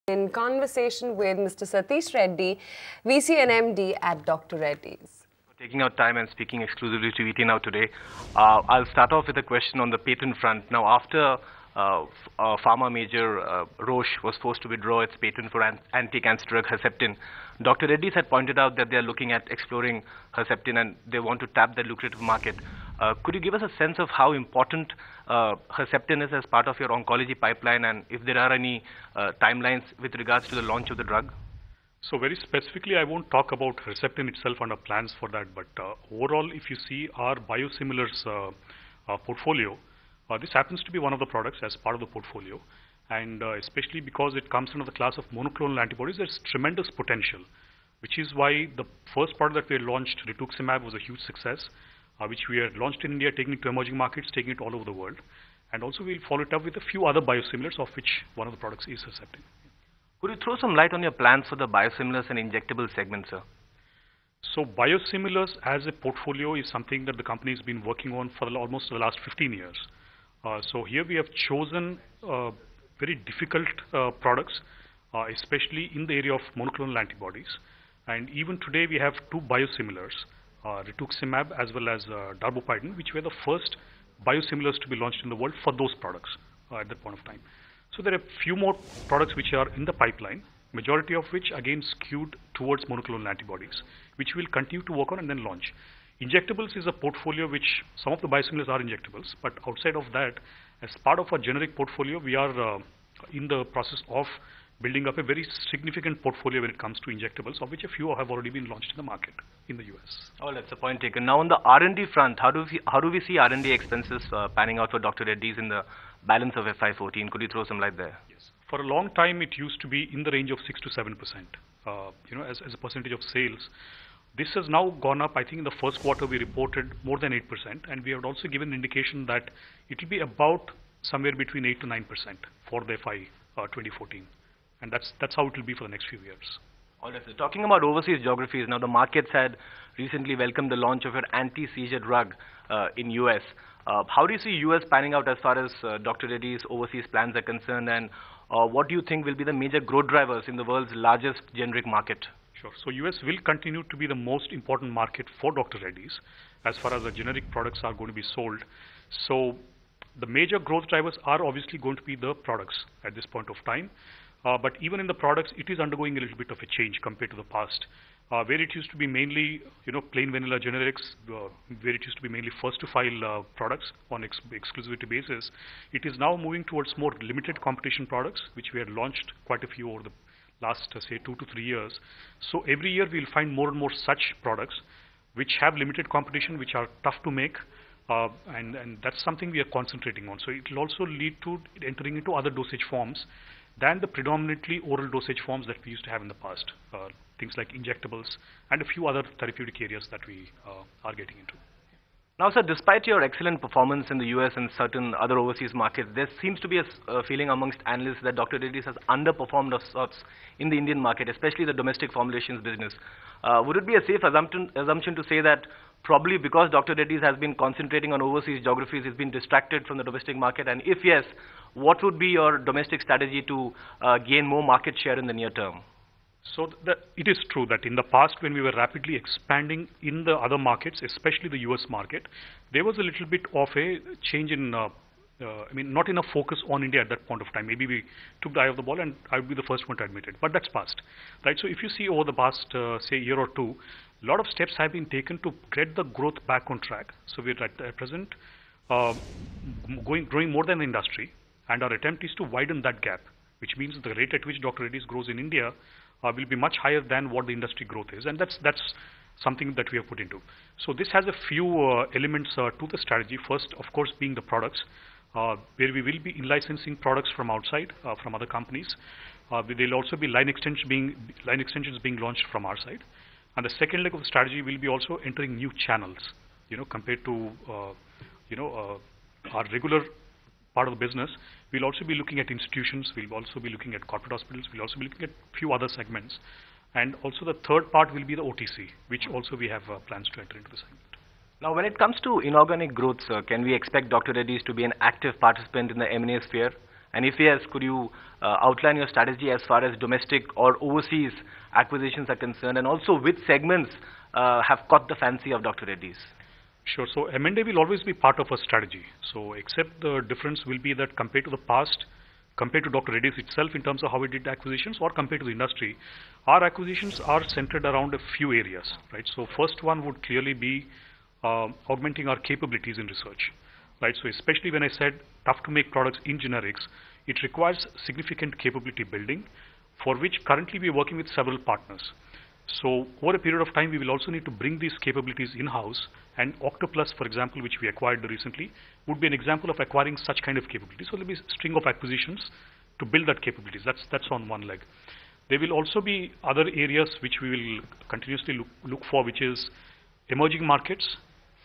In conversation with Mr. Satish Reddy, VC and MD at Dr.Reddy's. Taking out time and speaking exclusively to ET Now today. I'll start off with a question on the patent front. Now, after pharma major Roche was forced to withdraw its patent for anti-cancer drug Herceptin, Dr. Reddy's had pointed out that they are looking at exploring Herceptin and they want to tap that lucrative market. Could you give us a sense of how important Herceptin is as part of your oncology pipeline, and if there are any timelines with regards to the launch of the drug? So very specifically, I won't talk about Herceptin itself and our plans for that, but overall, if you see our biosimilars portfolio, this happens to be one of the products as part of the portfolio, and especially because it comes under the class of monoclonal antibodies, there's tremendous potential, which is why the first product that we launched, rituximab, was a huge success, which we had launched in India, taking it to emerging markets, taking it all over the world. And also we'll follow it up with a few other biosimilars, of which one of the products is Herceptin. Could you throw some light on your plans for the biosimilars and injectable segment, sir? So biosimilars as a portfolio is something that the company has been working on for almost the last 15 years. So here we have chosen very difficult products, especially in the area of monoclonal antibodies. And even today we have two biosimilars, rituximab as well as darbepoetin, which were the first biosimilars to be launched in the world for those products at that point of time. So there are a few more products which are in the pipeline, majority of which again skewed towards monoclonal antibodies, which we'll continue to work on and then launch. Injectables is a portfolio which some of the biosimilars are injectables, but outside of that, as part of our generic portfolio, we are in the process of building up a very significant portfolio when it comes to injectables, of which a few have already been launched in the market in the US. Oh, that's a point taken. Now on the R&D front, how do we see R&D expenses panning out for Dr. Reddy's in the balance of FY14? Could you throw some light there? Yes. For a long time, it used to be in the range of 6 to 7%, as a percentage of sales. This has now gone up. I think in the first quarter we reported more than 8%, and we have also given an indication that it will be about somewhere between 8 to 9% for the FY 2014. And that's how it will be for the next few years. All right, so talking about overseas geographies, now the markets had recently welcomed the launch of an anti-seizure drug in US. How do you see US panning out as far as Dr. Reddy's overseas plans are concerned, and what do you think will be the major growth drivers in the world's largest generic market? Sure. So US will continue to be the most important market for Dr. Reddy's as far as the generic products are going to be sold. So the major growth drivers are obviously going to be the products at this point of time. But even in the products, it is undergoing a little bit of a change compared to the past, where it used to be mainly, plain vanilla generics, where it used to be mainly first-to-file products on exclusivity basis. It is now moving towards more limited competition products, which we had launched quite a few over the last, say, 2 to 3 years. So every year we'll find more and more such products which have limited competition, which are tough to make, and that's something we are concentrating on. So it will also lead to entering into other dosage forms than the predominantly oral dosage forms that we used to have in the past, things like injectables and a few other therapeutic areas that we are getting into. Now, sir, despite your excellent performance in the US and certain other overseas markets, there seems to be a feeling amongst analysts that Dr. Reddy's has underperformed of sorts in the Indian market, especially the domestic formulations business. Would it be a safe assumption to say that probably because Dr. Reddy's has been concentrating on overseas geographies, it's been distracted from the domestic market? And if yes, what would be your domestic strategy to gain more market share in the near term? So it is true that in the past, when we were rapidly expanding in the other markets, especially the US market, there was a little bit of a change in, not enough focus on India at that point of time. Maybe we took the eye of the ball, and I would be the first one to admit it. But that's past, right? So if you see over the past, say, year or two, a lot of steps have been taken to get the growth back on track. So we're at present growing more than the industry, and our attempt is to widen that gap, which means the rate at which Dr. Reddy's grows in India will be much higher than what the industry growth is, and that's something that we have put into. So this has a few elements to the strategy. First, of course, being the products, where we will be in-licensing products from outside, from other companies. There will also be line extensions being launched from our side. And the second leg of the strategy will be also entering new channels, compared to, our regular part of the business. We'll also be looking at institutions, we'll also be looking at corporate hospitals, we'll also be looking at a few other segments. And also the third part will be the OTC, which also we have plans to enter into the segment. Now, when it comes to inorganic growth, sir, can we expect Dr. Reddy's to be an active participant in the M&A sphere? And if yes, could you outline your strategy as far as domestic or overseas acquisitions are concerned, and also which segments have caught the fancy of Dr. Reddy's? Sure. So M&A will always be part of a strategy. So except the difference will be that compared to the past, compared to Dr. Reddy's itself in terms of how we did acquisitions, or compared to the industry, our acquisitions are centered around a few areas, right? So first one would clearly be augmenting our capabilities in research, right? So especially when I said tough to make products in generics, it requires significant capability building, for which currently we are working with several partners. So over a period of time, we will also need to bring these capabilities in-house, and Octoplus, for example, which we acquired recently, would be an example of acquiring such kind of capabilities. So there will be a string of acquisitions to build that capabilities. That's on one leg. There will also be other areas which we will continuously look for, which is emerging markets,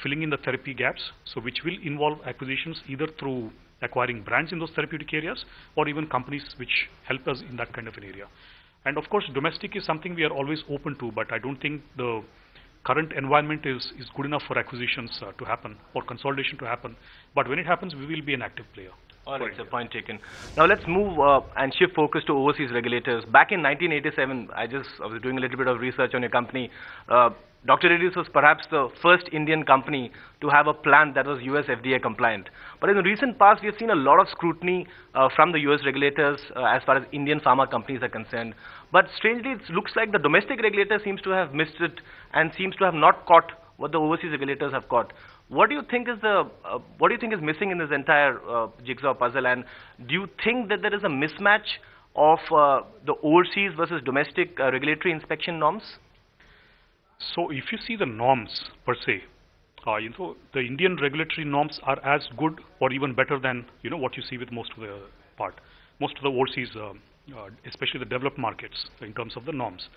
filling in the therapy gaps, so which will involve acquisitions either through acquiring brands in those therapeutic areas, or even companies which help us in that kind of an area. And of course, domestic is something we are always open to, but I don't think the current environment is good enough for acquisitions to happen, or consolidation to happen. But when it happens, we will be an active player. All right, so point taken. Now let's move and shift focus to overseas regulators. Back in 1987, I was doing a little bit of research on your company. Dr. Reddy's was perhaps the first Indian company to have a plant that was US FDA compliant. But in the recent past, we have seen a lot of scrutiny from the US regulators as far as Indian pharma companies are concerned. But strangely, it looks like the domestic regulator seems to have missed it and seems to have not caught what the overseas regulators have caught. What do you think is missing in this entire jigsaw puzzle? And do you think that there is a mismatch of the overseas versus domestic regulatory inspection norms? So if you see the norms per se, the Indian regulatory norms are as good or even better than what you see with most of the overseas, especially the developed markets in terms of the norms.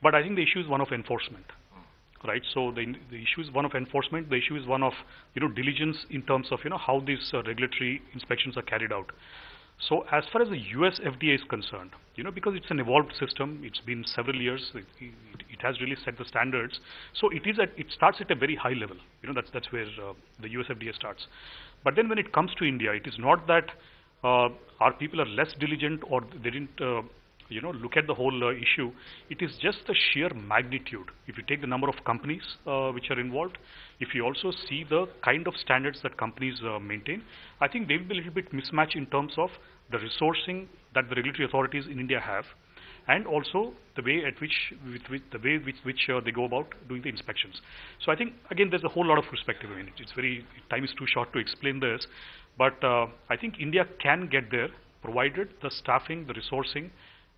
But I think the issue is one of enforcement, right? So the issue is one of enforcement. The issue is one of diligence in terms of how these regulatory inspections are carried out. So as far as the US FDA is concerned, because it's an evolved system, it's been several years, it has really set the standards. So it starts at a very high level. That's where the US FDA starts. But then when it comes to India, it is not that our people are less diligent or they didn't look at the whole issue. It is just the sheer magnitude. If you take the number of companies which are involved, if you also see the kind of standards that companies maintain, I think there will be a little bit mismatch in terms of the resourcing that the regulatory authorities in India have, and also the way at which they go about doing the inspections. So I think again there's a whole lot of perspective in it. Time is too short to explain this, but I think India can get there provided the staffing, the resourcing,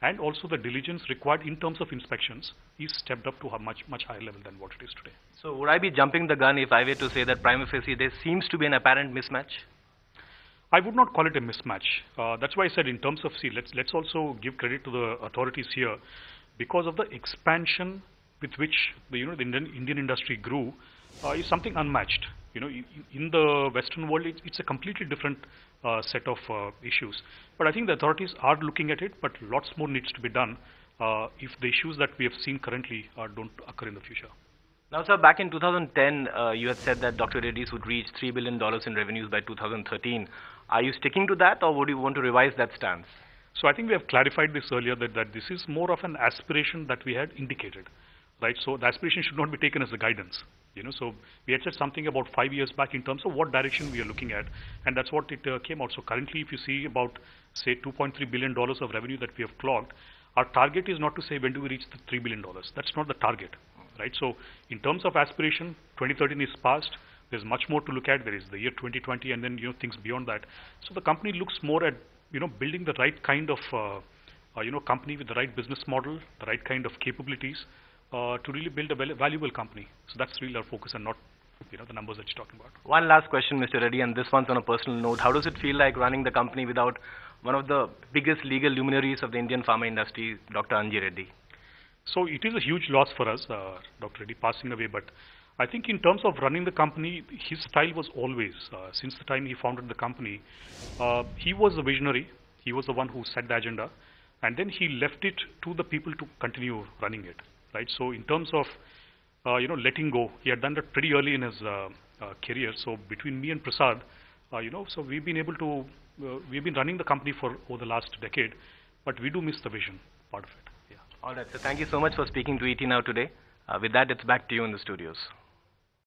and also the diligence required in terms of inspections is stepped up to a much higher level than what it is today. So would I be jumping the gun if I were to say that prima facie there seems to be an apparent mismatch? I would not call it a mismatch. That's why I said in terms of, let's also give credit to the authorities here, because of the expansion with which the Indian industry grew is something unmatched. In the Western world, it's a completely different set of issues. But I think the authorities are looking at it, but lots more needs to be done if the issues that we have seen currently don't occur in the future. Now, sir, back in 2010, you had said that Dr. Reddy's would reach $3 billion in revenues by 2013. Are you sticking to that, or would you want to revise that stance? So I think we have clarified this earlier that this is more of an aspiration that we had indicated, right? So the aspiration should not be taken as a guidance. So we had said something about 5 years back in terms of what direction we are looking at, and that's what it came out. So currently, if you see about, say, $2.3 billion of revenue that we have clocked, our target is not to say when do we reach the $3 billion. That's not the target, right? So in terms of aspiration, 2013 is past. There's much more to look at. There is the year 2020, and then things beyond that. So the company looks more at building the right kind of company with the right business model, the right kind of capabilities. To really build a valuable company. So that's really our focus, and not the numbers that you're talking about. One last question, Mr. Reddy, and this one's on a personal note. How does it feel like running the company without one of the biggest legal luminaries of the Indian pharma industry, Dr. Reddy? So it is a huge loss for us, Dr. Reddy passing away, but I think in terms of running the company, his style was always, since the time he founded the company, he was the visionary, he was the one who set the agenda, and then he left it to the people to continue running it. Right. So in terms of letting go, he had done that pretty early in his career. So between me and Prasad, So we've been able to, we've been running the company for over the last decade, but we do miss the vision part of it. Yeah. All right, so thank you so much for speaking to ET Now today. With that, it's back to you in the studios.